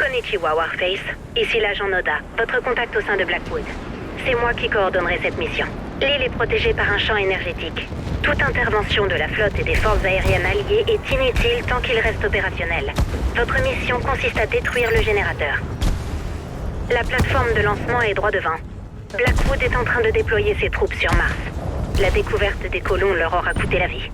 Konnichiwa, Warface. Ici l'agent Noda, votre contact au sein de Blackwood. C'est moi qui coordonnerai cette mission. L'île est protégée par un champ énergétique. Toute intervention de la flotte et des forces aériennes alliées est inutile tant qu'il reste opérationnel. Votre mission consiste à détruire le générateur. La plateforme de lancement est droit devant. Blackwood est en train de déployer ses troupes sur Mars. La découverte des colons leur aura coûté la vie.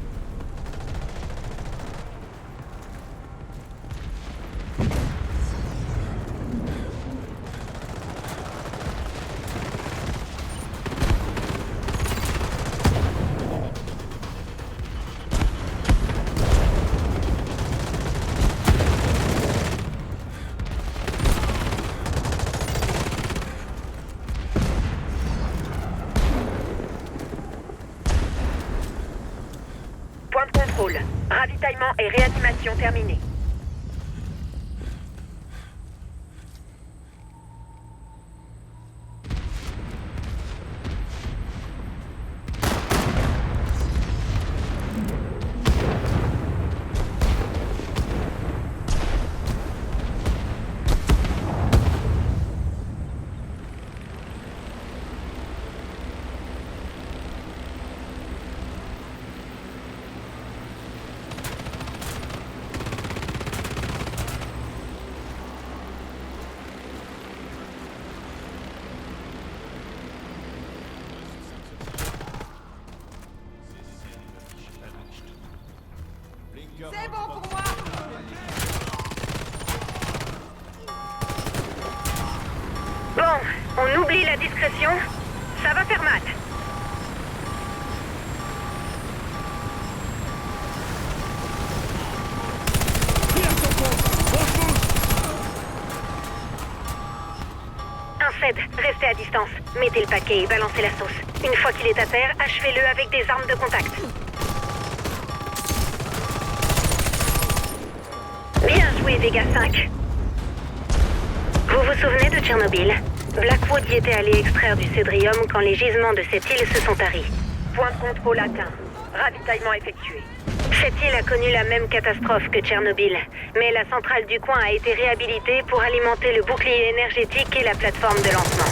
Point de contrôle. Ravitaillement et réanimation terminés. C'est bon pour moi. Bon, on oublie la discrétion. Ça va faire mal. Un CED, restez à distance. Mettez le paquet et balancez la sauce. Une fois qu'il est à terre, achevez-le avec des armes de contact. Bien joué, Vega 5. Vous vous souvenez de Tchernobyl? Blackwood y était allé extraire du cédrium quand les gisements de cette île se sont taris. Point de contrôle atteint. Ravitaillement effectué. Cette île a connu la même catastrophe que Tchernobyl, mais la centrale du coin a été réhabilitée pour alimenter le bouclier énergétique et la plateforme de lancement.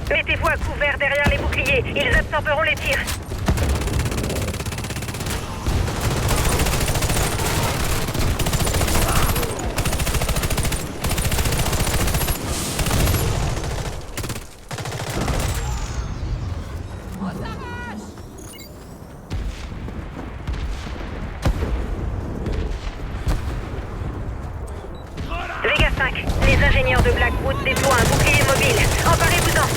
Mettez-vous à couvert derrière les boucliers, ils absorberont les tirs. Vega 5, les ingénieurs de Blackwood déploient un bouclier mobile. Emparez-vous-en.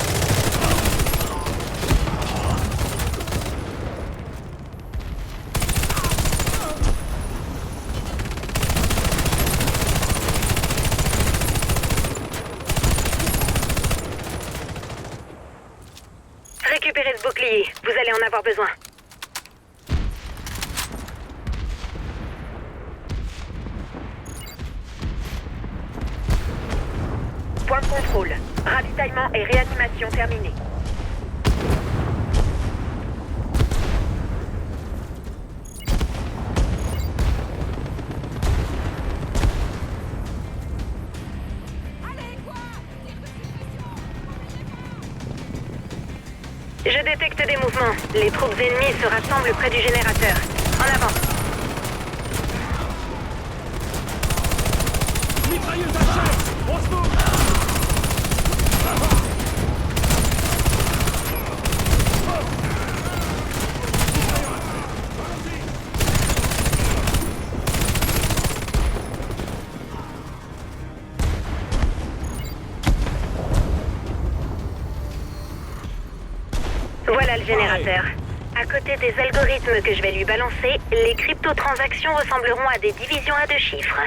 Récupérez ce bouclier, vous allez en avoir besoin. Point de contrôle. Ravitaillement et réanimation terminés. Je détecte des mouvements. Les troupes ennemies se rassemblent près du générateur. En avant. Mitrailleuse à chef! On se bouge! Voilà le générateur. À côté des algorithmes que je vais lui balancer, les cryptotransactions ressembleront à des divisions à 2 chiffres.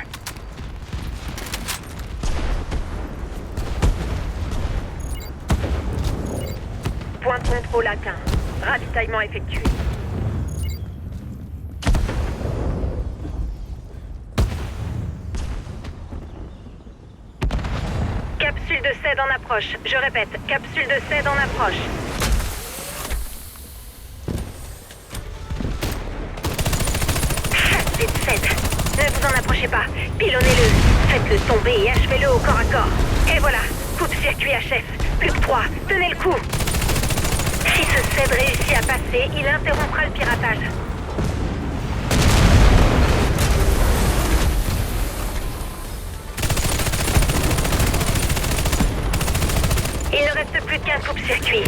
Point de contrôle atteint. Ravitaillement effectué. Capsule de CED en approche. Je répète, capsule de CED en approche. C'est de CED. Ne vous en approchez pas. Pilonnez-le. Faites-le tomber et achevez-le au corps à corps. Et voilà. Coupe-circuit HF. Plus que 3. Tenez le coup. Si ce CED réussit à passer, il interrompra le piratage. Il ne reste plus qu'un coupe-circuit.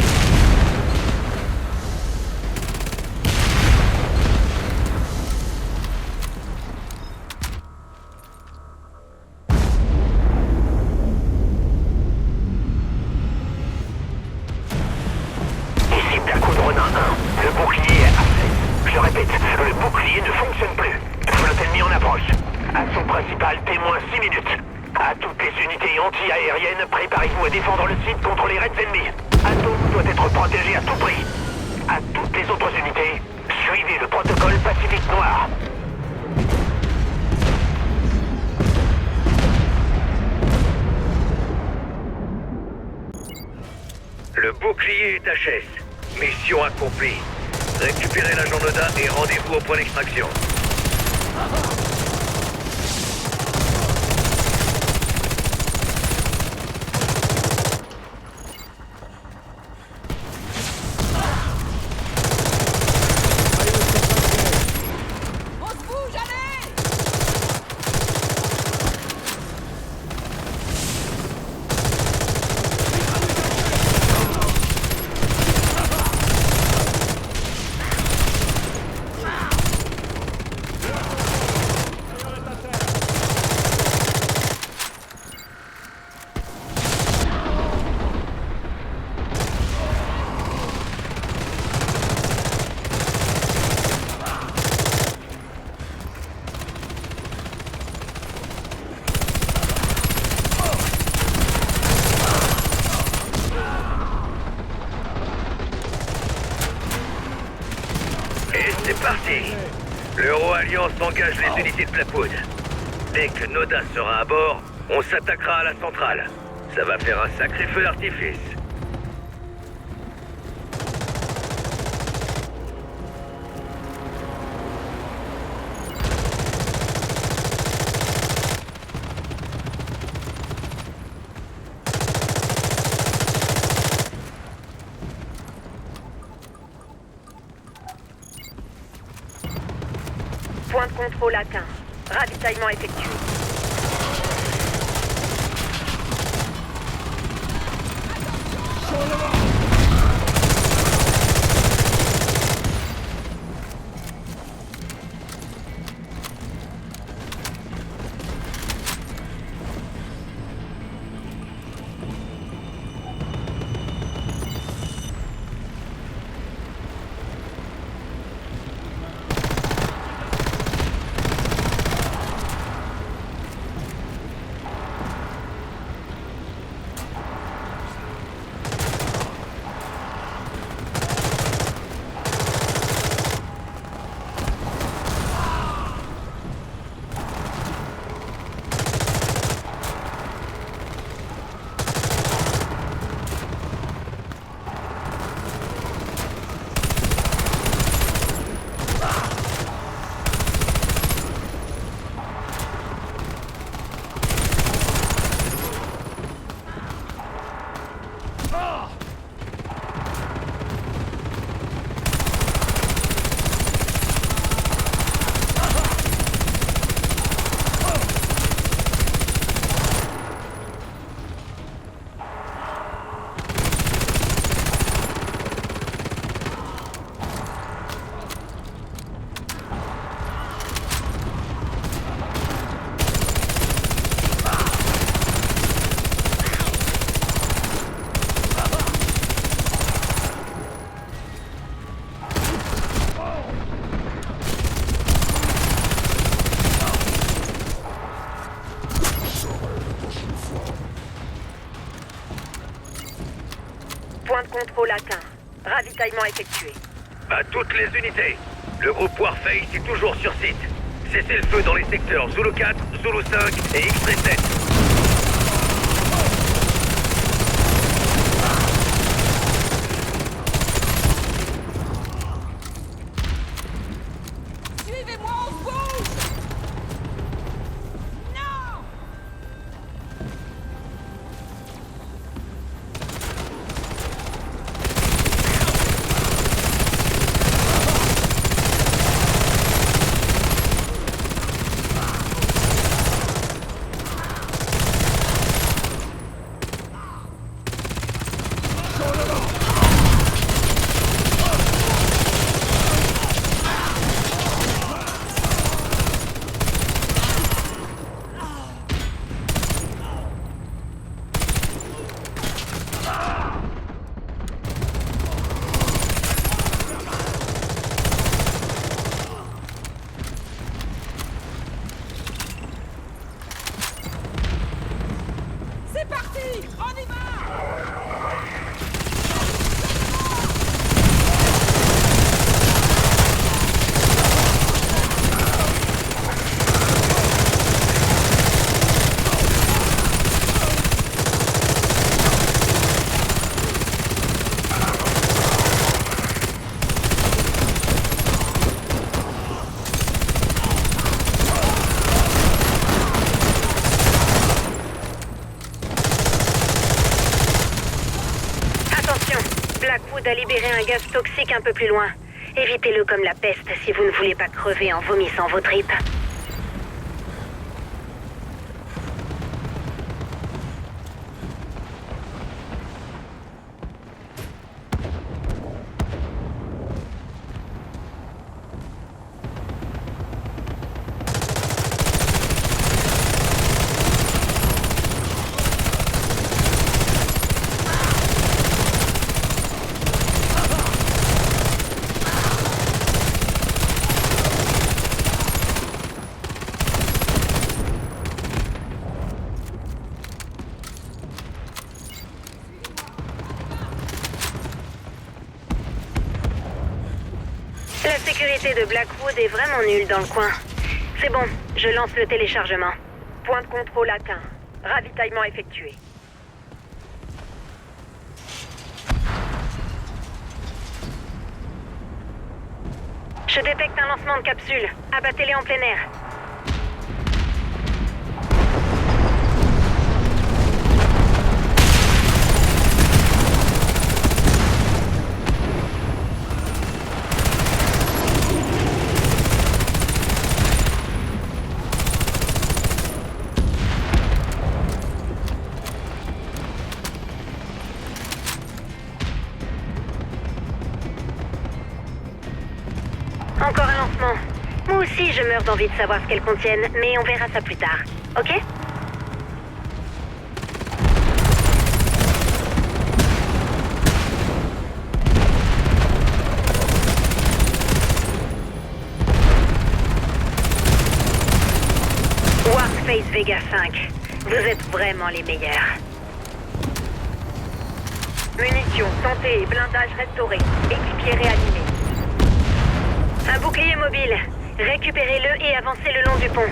Ici Blackwood Ronin 1. Le bouclier est à 7. Je répète, le bouclier ne fonctionne plus. Flotte ennemie en approche. Action principale, témoin 6 minutes. À toutes les unités anti-aériennes, préparez-vous à défendre le site contre les raids ennemis. Atom doit être protégé à tout prix. À toutes les autres unités, suivez le protocole Pacifique Noir. Le bouclier est HS. Mission accomplie. Récupérez l'agent Noda et rendez-vous au point d'extraction. On se bouge, allez! Et c'est parti. L'Euro-Alliance engage les unités de Blackwood. Dès que Noda sera à bord, on s'attaquera à la centrale. Ça va faire un sacré feu d'artifice. Point de contrôle atteint. Ravitaillement effectué. contrôle atteint. Ravitaillement effectué. À toutes les unités, le groupe Warface est toujours sur site. Cessez le feu dans les secteurs Zulu 4, Zulu 5 et X-Ray 7. Suivez-moi, on se bouge! Non! C'est parti! On y va! Attention, Blackwood a libéré un gaz toxique un peu plus loin. Évitez-le comme la peste si vous ne voulez pas crever en vomissant vos tripes. La sécurité de Blackwood est vraiment nulle dans le coin. C'est bon, je lance le téléchargement. Point de contrôle atteint. Ravitaillement effectué. Je détecte un lancement de capsule. Abattez-les en plein air. Encore un lancement. Moi aussi, je meurs d'envie de savoir ce qu'elles contiennent, mais on verra ça plus tard. Ok? Warface Vega 5. Vous êtes vraiment les meilleurs. Munitions, santé et blindage restaurés. Équipier réanimé. Un bouclier mobile. Récupérez-le et avancez le long du pont.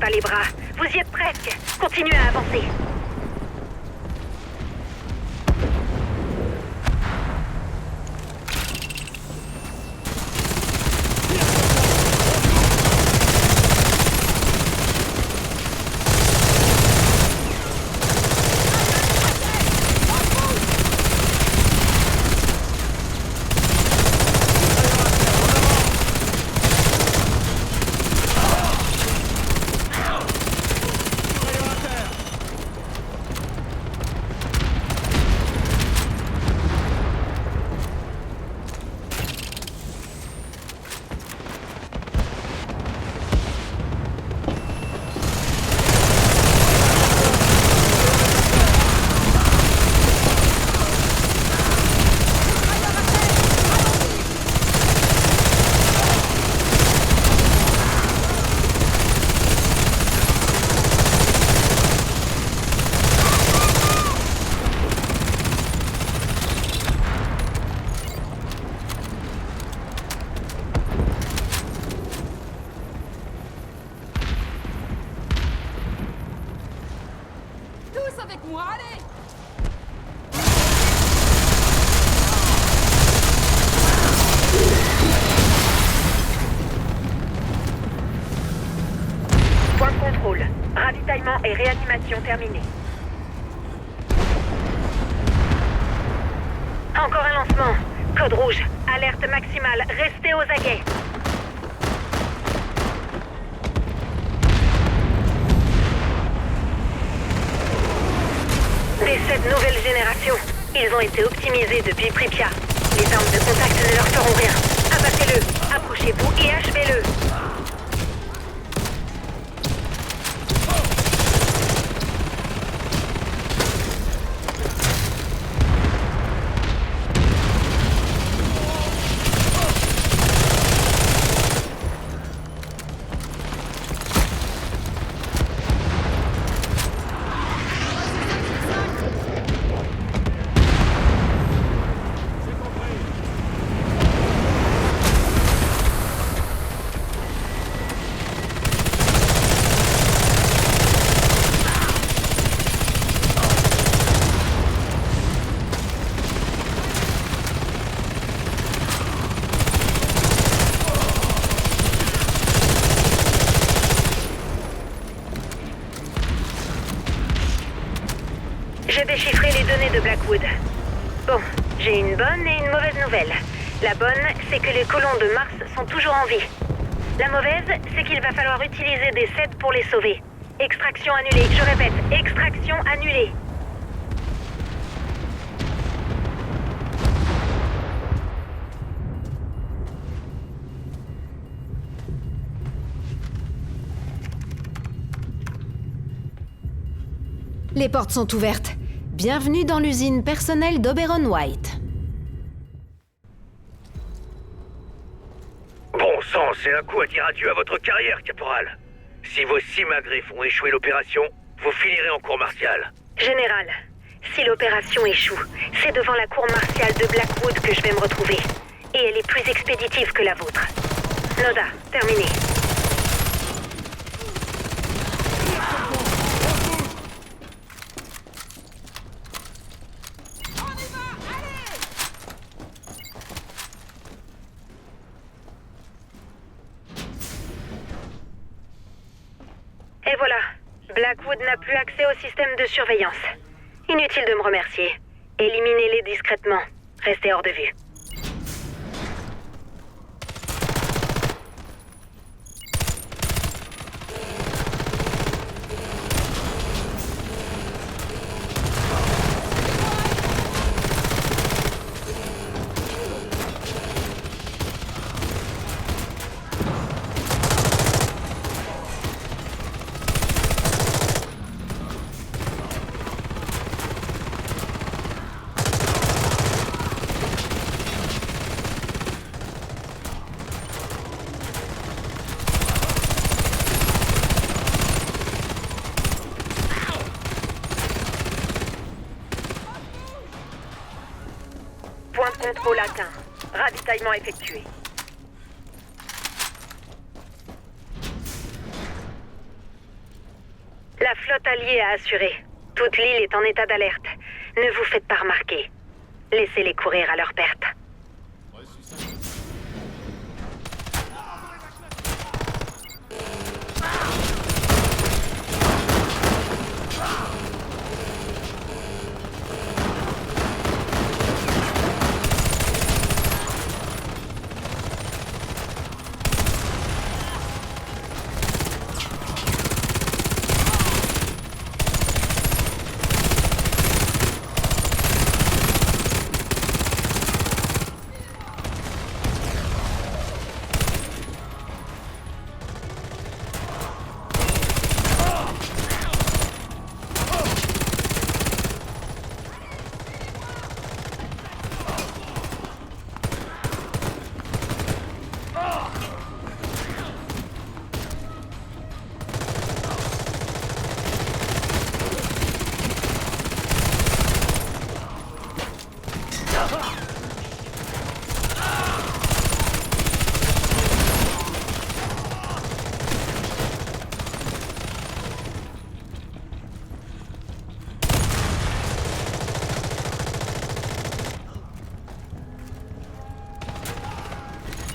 pas les bras. Vous y êtes presque. Continuez à avancer. Tous avec moi, allez! Point de contrôle. Ravitaillement et réanimation terminés. Encore un lancement. Code rouge. Alerte maximale. Restez aux aguets. Des 7 nouvelles générations. Ils ont été optimisés depuis Pripyat. Les armes de contact ne leur feront rien. Abattez-le. Approchez-vous et achevez-le. J'ai déchiffré les données de Blackwood. Bon, j'ai une bonne et une mauvaise nouvelle. La bonne, c'est que les colons de Mars sont toujours en vie. La mauvaise, c'est qu'il va falloir utiliser des SED pour les sauver. Extraction annulée. Je répète, extraction annulée. Les portes sont ouvertes. Bienvenue dans l'usine personnelle d'Oberon White. Bon sang, c'est un coup à dire adieu à votre carrière, caporal. Si vos simagrées font échouer l'opération, vous finirez en cour martiale. Général, si l'opération échoue, c'est devant la cour martiale de Blackwood que je vais me retrouver. Et elle est plus expéditive que la vôtre. Noda, terminé. Et voilà, Blackwood n'a plus accès au système de surveillance. Inutile de me remercier. Éliminez-les discrètement. Restez hors de vue. Point de contrôle atteint. Ravitaillement effectué. La flotte alliée a assuré. Toute l'île est en état d'alerte. Ne vous faites pas remarquer. Laissez-les courir à leur perte.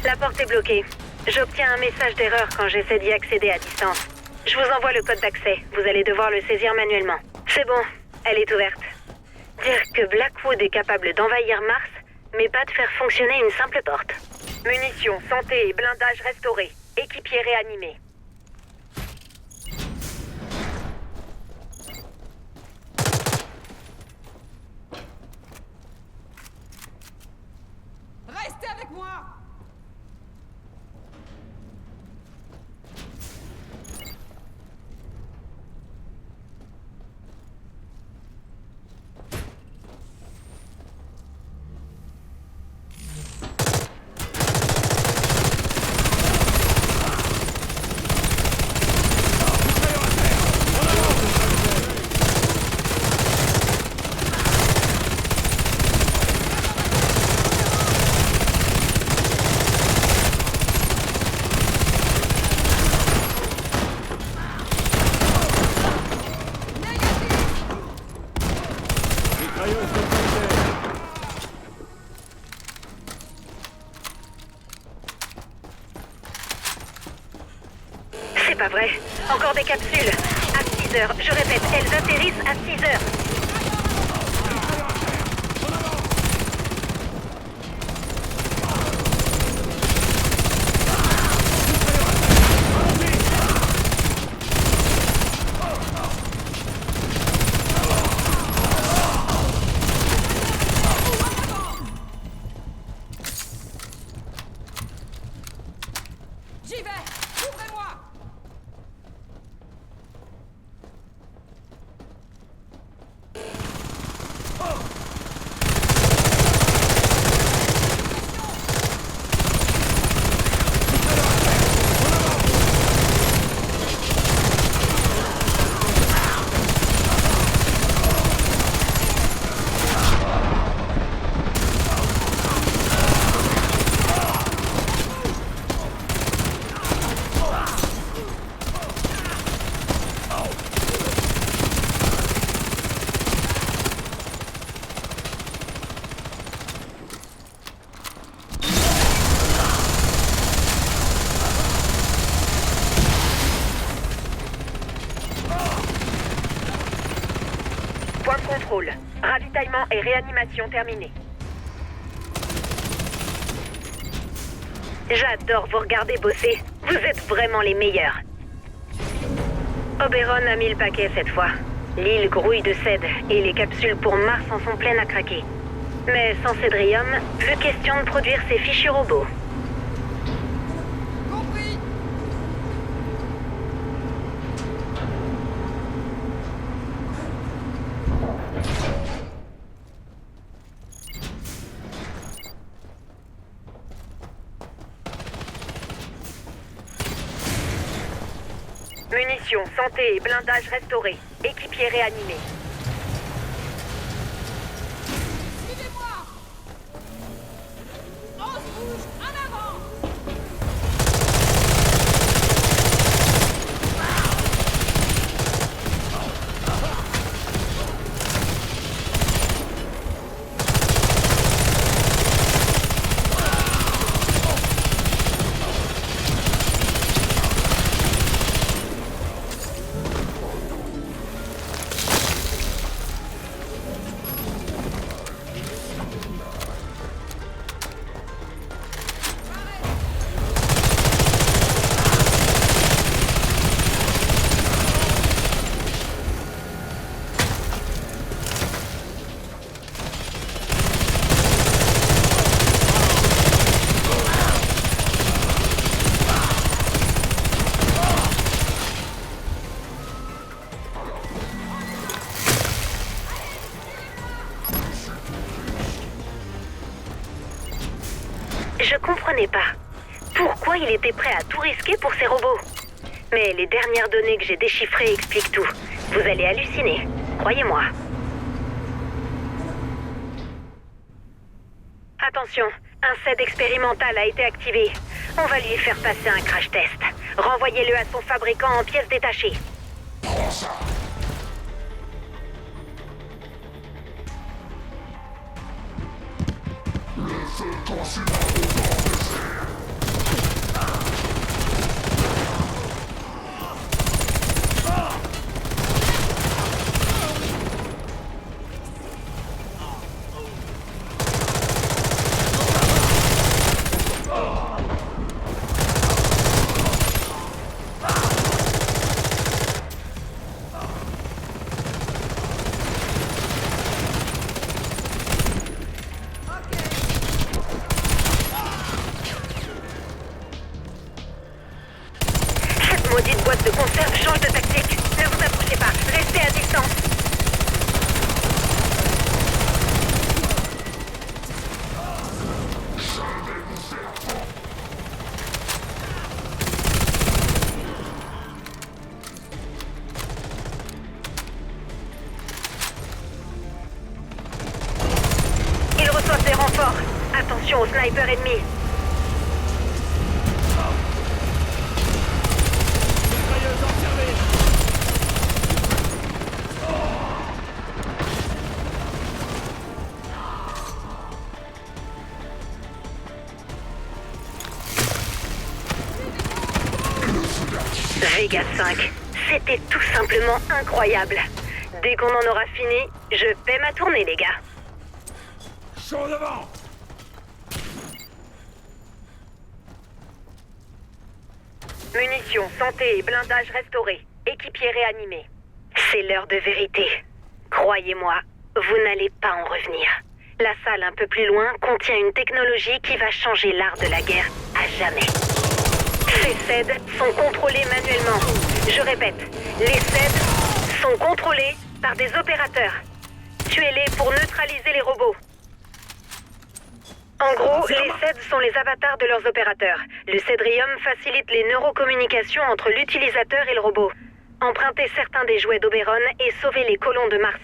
La porte est bloquée. J'obtiens un message d'erreur quand j'essaie d'y accéder à distance. Je vous envoie le code d'accès. Vous allez devoir le saisir manuellement. C'est bon, elle est ouverte. Dire que Blackwood est capable d'envahir Mars, mais pas de faire fonctionner une simple porte. Munitions, santé et blindage restaurés. Équipier réanimé. Restez avec moi! C'est pas vrai. Encore des capsules. À 6 heures. Je répète, elles atterrissent à 6 heures. J'y vais! Ouvrez-moi! Point de contrôle. Ravitaillement et réanimation terminés. J'adore vous regarder bosser. Vous êtes vraiment les meilleurs. Oberon a mis le paquet cette fois. L'île grouille de Ced et les capsules pour Mars en sont pleines à craquer. Mais sans Cedrium, plus question de produire ces fichus robots. Compris! Munitions, santé et blindage restaurés. Équipier réanimé. Suivez-moi! On se bouge! En avant! Je comprenais pas. Pourquoi il était prêt à tout risquer pour ses robots? Mais les dernières données que j'ai déchiffrées expliquent tout. Vous allez halluciner, croyez-moi. Attention, un CED expérimental a été activé. On va lui faire passer un crash test. Renvoyez-le à son fabricant en pièces détachées. Cette maudite boîte de conserve change de tactique. Ne vous approchez pas, restez à distance. Ils reçoivent des renforts. Attention aux snipers ennemis. Mitrailleuse en service. Vega 5, c'était tout simplement incroyable. Dès qu'on en aura fini, je fais ma tournée, les gars. Chaud devant. Munitions, santé et blindage restaurés. Équipier réanimé. C'est l'heure de vérité. Croyez-moi, vous n'allez pas en revenir. La salle un peu plus loin contient une technologie qui va changer l'art de la guerre à jamais. Ces CED sont contrôlés manuellement. Je répète, les CED sont contrôlés par des opérateurs. Tuez-les pour neutraliser les robots. En gros, les CED sont les avatars de leurs opérateurs. Le Cedrium facilite les neurocommunications entre l'utilisateur et le robot. Empruntez certains des jouets d'Oberon et sauvez les colons de Mars.